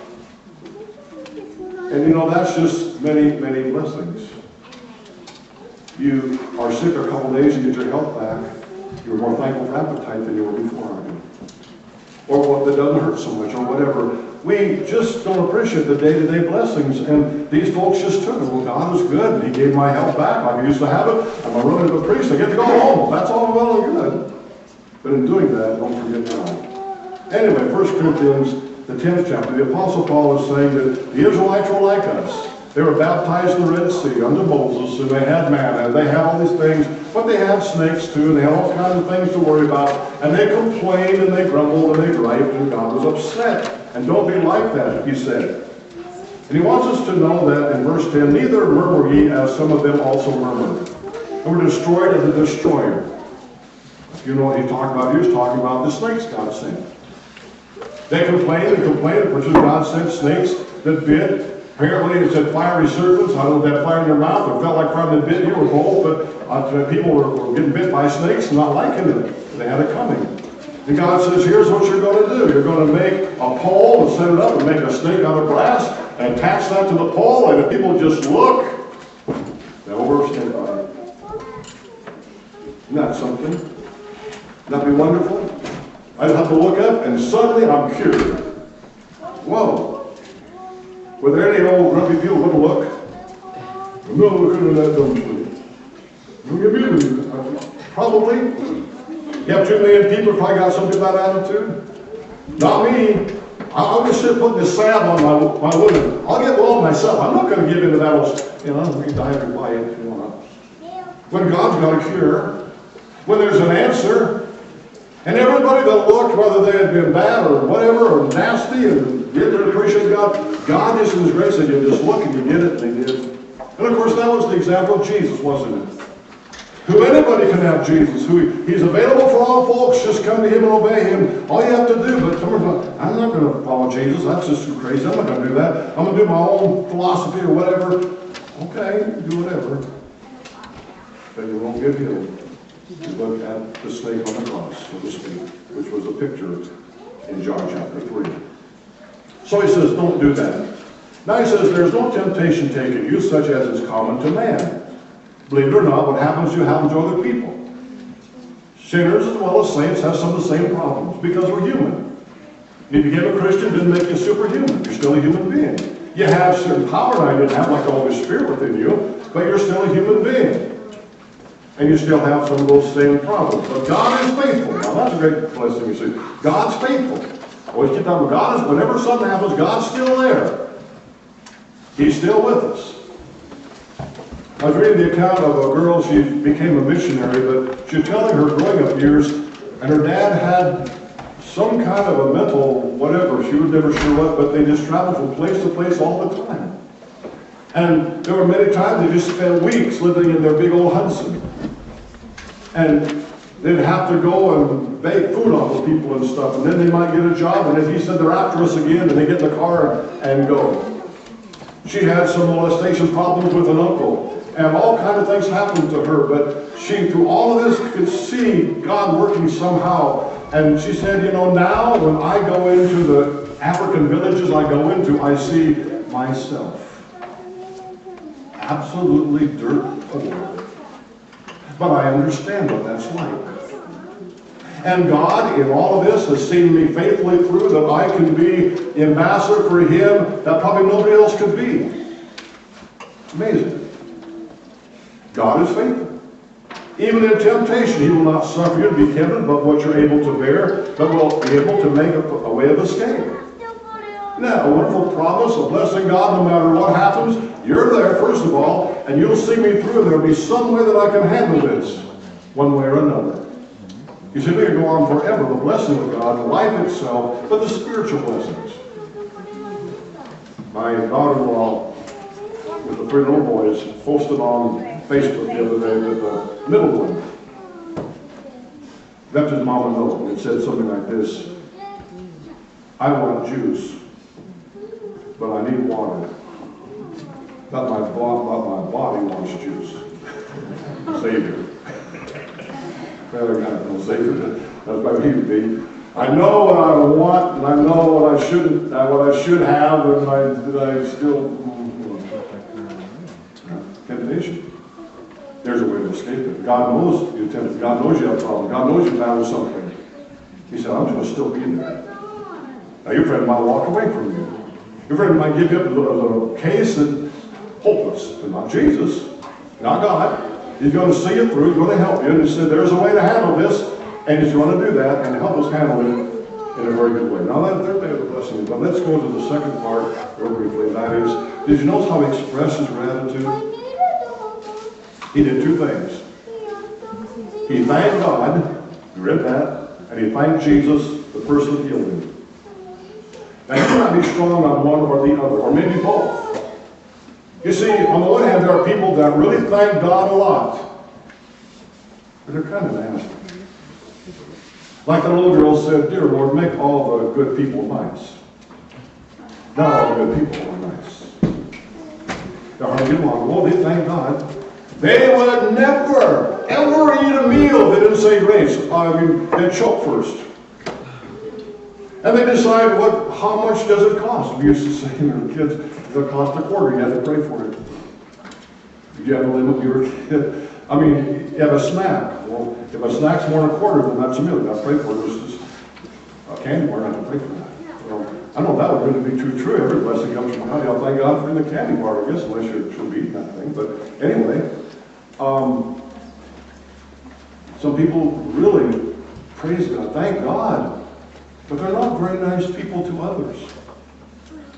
And you know, that's just many, many blessings. You are sick a couple days, you get your health back. You're more thankful for appetite than you were before, aren't you? Or what that doesn't hurt so much, or whatever we just don't appreciate the day-to-day blessings, and these folks just took it. Well, God was good, and He gave my health back like I used to have it. I'm a relative of a priest. I get to go home. That's all well and good. But in doing that, don't forget God. Anyway, 1 Corinthians, the 10th chapter, the Apostle Paul is saying that the Israelites were like us. They were baptized in the Red Sea under Moses, and they had manna, and they had all these things, but they had snakes too, and they had all kinds of things to worry about, and they complained, and they grumbled, and they griped, and God was upset. And don't be like that, he said. And he wants us to know that in verse 10, neither murmur ye as some of them also murmured, and were destroyed of the destroyer. If you know what he's talking about, he was talking about the snakes God sent. They complained and complained, which is God sent snakes that bit. Apparently it said fiery serpents. I don't know if they had fire in their mouth. It felt like probably they bit you or both, but people were getting bit by snakes and not liking it. They had it coming. And God says, here's what you're going to do. You're going to make a pole and set it up and make a snake out of brass and attach that to the pole, and if people just look, they'll worship God. Isn't that something? Wouldn't that be wonderful? I just have to look up and suddenly I'm cured. Whoa. Were there any old grumpy people who wouldn't look? No, look at that, don't you? Probably. You have 2 million people who probably got something of that attitude. Not me. I'll just sit putting this salve on my women. I'll get well myself. I'm not going to give into that old, we die every bite. When God's got a cure, when there's an answer, and everybody that looked, whether they had been bad or whatever, or nasty, and didn't appreciate God, God just in His grace said, you just look and you get it, and they did. And of course, that was the example of Jesus, wasn't it? Who anybody can have Jesus. He's available for all folks. Just come to Him and obey Him. All you have to do, but I'm not going to follow Jesus. That's just too crazy. I'm not going to do that. I'm going to do my own philosophy or whatever. Okay, do whatever. But you won't get healed. You look at the snake on the cross, so to speak, which was a picture in John chapter 3. So he says, don't do that. Now he says, there's no temptation taken you such as is common to man. Believe it or not, what happens to you happens to other people. Sinners as well as saints have some of the same problems because we're human. You became a Christian didn't make you superhuman. You're still a human being. You have certain power now you didn't have, like the Holy Spirit within you, but you're still a human being. And you still have some of those same problems. But God is faithful. Now that's a great blessing, you see. God's faithful. Always keep that with God. Whenever something happens, God's still there. He's still with us. I was reading the account of a girl, she became a missionary, but she was telling her growing up years, and her dad had some kind of a mental whatever, she was never sure what, but they just traveled from place to place all the time. And there were many times they just spent weeks living in their big old Hudson. And they'd have to go and bake food off of people and stuff, and then they might get a job, and if he said they're after us again, then they get in the car and go. She had some molestation problems with an uncle. And all kinds of things happened to her, but she, through all of this, could see God working somehow. And she said, now when I go into the African villages I go into, I see myself. Absolutely dirt poor. But I understand what that's like. And God, in all of this, has seen me faithfully through that I can be ambassador for Him that probably nobody else could be. Amazing. God is faithful. Even in temptation, He will not suffer you to be tempted, but what you're able to bear, but will be able to make a way of escape. Isn't that a wonderful promise of blessing God no matter what happens? You're there, first of all, and you'll see me through, and there'll be some way that I can handle this, one way or another. You see, we can go on forever, the blessing of God, life itself, but the spiritual blessings. My daughter-in-law, with the 3 little boys, posted on Facebook the other day with the middle one. Left his mom a note, and it said something like this: I want juice, but I need water. Not my body wants juice. Savior. Well, I got no Savior. That's why he would be. I know what I want, and I know what I shouldn't, what I should have, and I still temptation. There's a way to escape it. God knows you're tempted. God knows you have a problem. God knows you battle something. He said, I'm going to still be there. Now, your friend might walk away from you. Your friend might give you a little case that's hopeless, but not Jesus, not God. He's going to see it through, he's going to help you, and he said, there's a way to handle this, and he's going to do that and help us handle it in a very good way. Now, that may have a blessing, but let's go to the second part real briefly, and that is, did you notice how he expressed his gratitude? He did two things. He thanked God, you read that, and he thanked Jesus, the person who healed him. Now, you cannot be strong on one or the other, or maybe both. You see, on the one hand, there are people that really thank God a lot, but they're kind of nasty. Like the little girl said, dear Lord, make all the good people nice. Not all the good people are nice. They're hard to get along. Well, they thank God. They would never, ever eat a meal they didn't say grace. They'd choke first. And they decide how much does it cost. We used to say to our kids, it'll cost $0.25, you have to pray for it. Did you have a limit when you were a kid? You have a snack. Well, if a snack's more than $0.25, then that's a meal. You have to pray for it. It's just a candy bar, you have to pray for that. Well, I know that would really be true. Every blessing comes from God. I'll thank God for the candy bar, I guess, unless you're eating that thing. But anyway, some people really praise God, thank God, but they're not very nice people to others.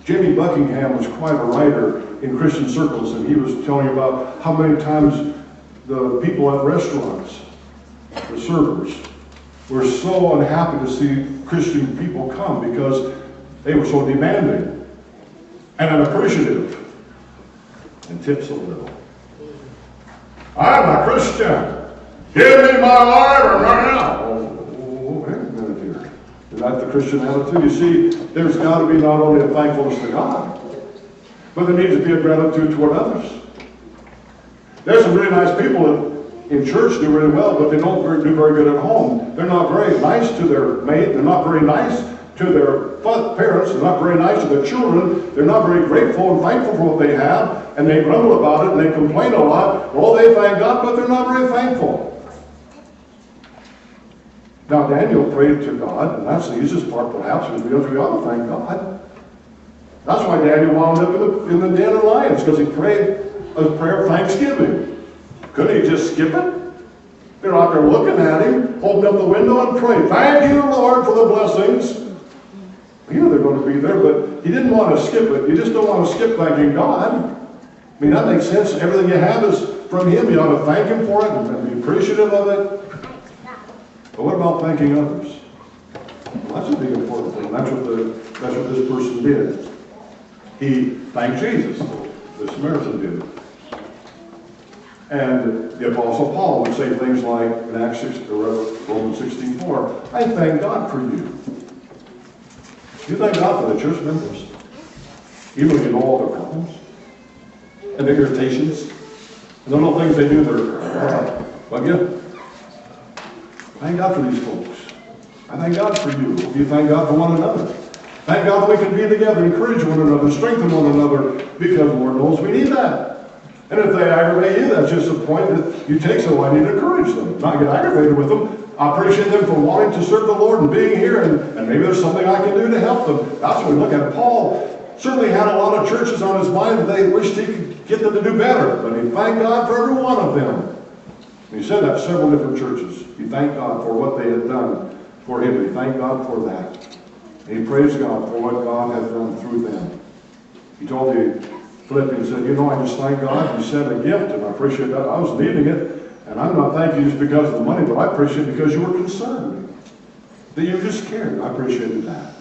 Jamie Buckingham was quite a writer in Christian circles, and he was telling about how many times the people at restaurants, the servers, were so unhappy to see Christian people come because they were so demanding and unappreciative and tips a little. I'm a Christian. Give me my life right now. Oh, wait a minute here. Is that the Christian attitude? You see, there's got to be not only a thankfulness to God, but there needs to be a gratitude toward others. There's some really nice people that in church do really well, but they don't do very good at home. They're not very nice to their mate. They're not very nice to their parents. They're not very nice to their children. They're not very grateful and thankful for what they have, and they grumble about it, and they complain a lot. Well, they thank God, but they're not very thankful. Now, Daniel prayed to God, and that's the easiest part, perhaps, because we ought to thank God. That's why Daniel wound up in the den of lions, because he prayed a prayer of thanksgiving. Couldn't he just skip it? They're out there looking at him, open up the window and pray, thank you, Lord, for the blessings. You know they're going to be there, but he didn't want to skip it. You just don't want to skip thanking God. I mean, that makes sense. Everything you have is from him. You ought to thank him for it and be appreciative of it. But what about thanking others? Well, that's a big important thing. That's what this person did. He thanked Jesus. The Samaritan did. And the Apostle Paul would say things like in Acts 6, Romans 16:4, I thank God for you. You thank God for the church members. Even when you know all their problems and their irritations and the little things they do that are bug you. Thank God for these folks. I thank God for you. You thank God for one another. Thank God that we can be together, encourage one another, strengthen one another, because Lord knows we need that. And if they aggravate you, that's just a point that you take, so I need to encourage them, not get aggravated with them. I appreciate them for wanting to serve the Lord and being here, and maybe there's something I can do to help them. That's what we look at. Paul certainly had a lot of churches on his mind that they wished he could get them to do better, but he thanked God for every one of them. And he said that several different churches. He thanked God for what they had done for him. He thanked God for that. And he praised God for what God had done through them. He told the Philippians, said, you know, I just thank God. You sent a gift, and I appreciate that. I was needing it. And I'm not thanking you just because of the money, but I appreciate it because you were concerned. That you just cared. I appreciated that.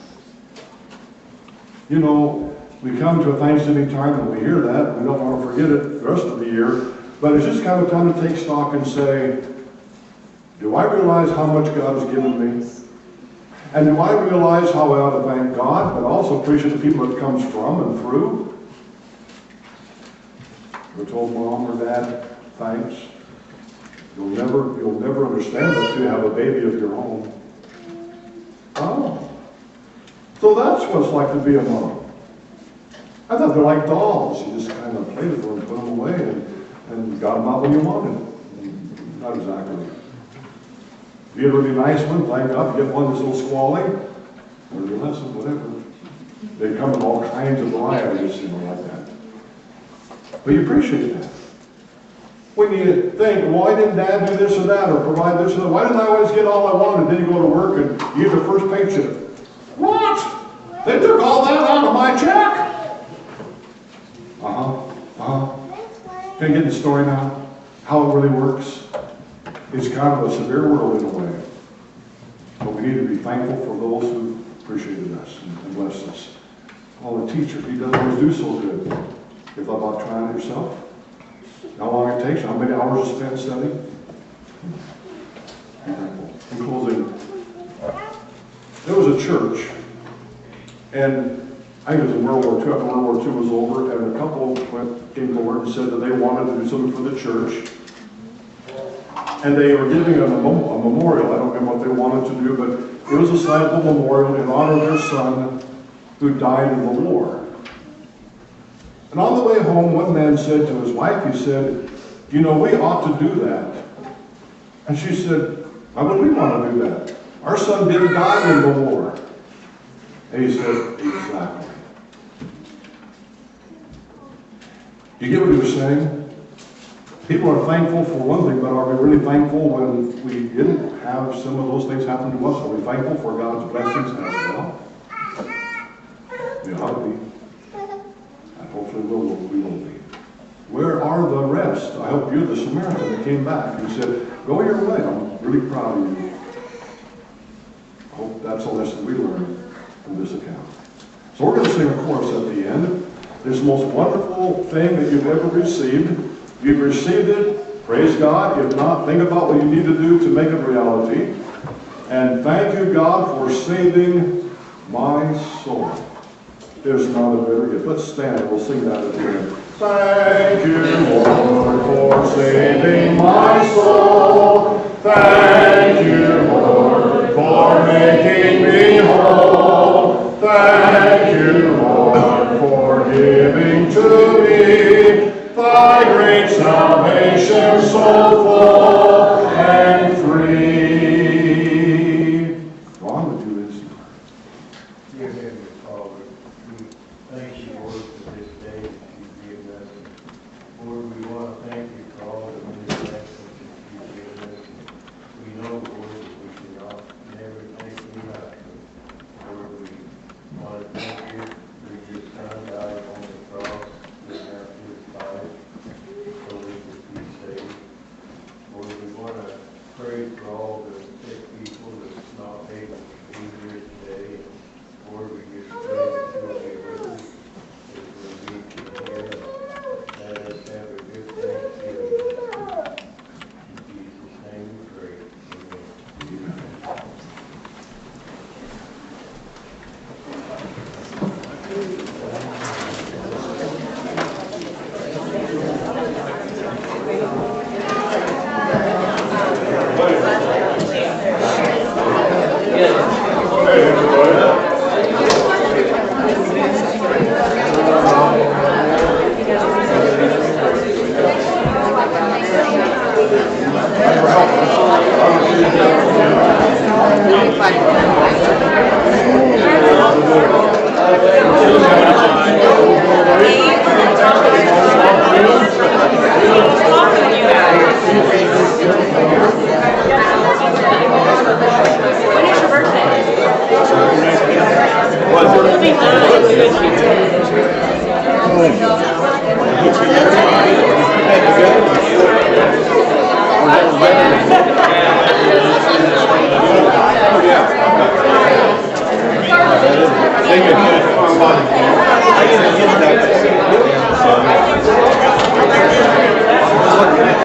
You know, we come to a Thanksgiving time and we hear that. We don't want to forget it the rest of the year. But it's just kind of time to take stock and say, do I realize how much God has given me? And do I realize how I ought to thank God, but also appreciate the people it comes from and through? We're told mom or dad, thanks. You'll never understand it till you have a baby of your own. Oh. So that's what it's like to be a mom. I thought they're like dolls. You just kind of played with them and put them away and got them out when you wanted. Not exactly. You get a really nice one, thank God. You get one that's a little squally, or your lesson, whatever. They come in all kinds of varieties, like that. But you appreciate that. When you think, why didn't Dad do this or that, or provide this or that? Why didn't I always get all I wanted? Then you go to work and you get the first paycheck. What? They took all that out of my check? Can you get the story now? How it really works? It's kind of a severe world in a way. But we need to be thankful for those who appreciated us and blessed us. Oh, the teacher, he doesn't always do so good. You thought about trying it yourself? How long it takes, how many hours you spend studying? In closing, there was a church, and I think it was in World War II, after World War II was over, and a couple came forward and said that they wanted to do something for the church. And they were giving a memorial. I don't remember what they wanted to do, but it was a sizable memorial in honor of their son who died in the war. And on the way home, one man said to his wife, he said, you know, we ought to do that. And she said, why would we want to do that? Our son didn't die in the war. And he said, exactly. You get what he was saying? People are thankful for one thing, but are we really thankful when we didn't have some of those things happen to us? Are we thankful for God's blessings as well? We ought to be. And hopefully we will be. Where are the rest? I hope you're the Samaritan that came back and said, go your way. I'm really proud of you. I hope that's a lesson we learn from this account. So we're going to sing a chorus at the end. It's the most wonderful thing that you've ever received. If you've received it, praise God. If not, think about what you need to do to make it a reality. And thank you, God, for saving my soul. There's not a better gift. Let's stand and we'll sing that at the end. Thank you, Lord, for saving my soul. Thank you, Lord, for making me whole. Thank you, Lord, for giving to me thy great salvation, so full and free. Ron, would you listen? Dear Heavenly Father, we thank you, Lord, for this day that you've given us. Lord, we want to thank you for all the many blessings that you've given us. We know, Lord, that we cannot never thank you enough. Lord, we want to thank you for your Son died on the cross, giving out his life so we could be saved. Lord, we want to pray for all the sick people that's not able to be here today. Lord, we just pray that you'll be with us as we meet here. Let us have a good Thanksgiving. In Jesus' name we pray. Amen. Thank you.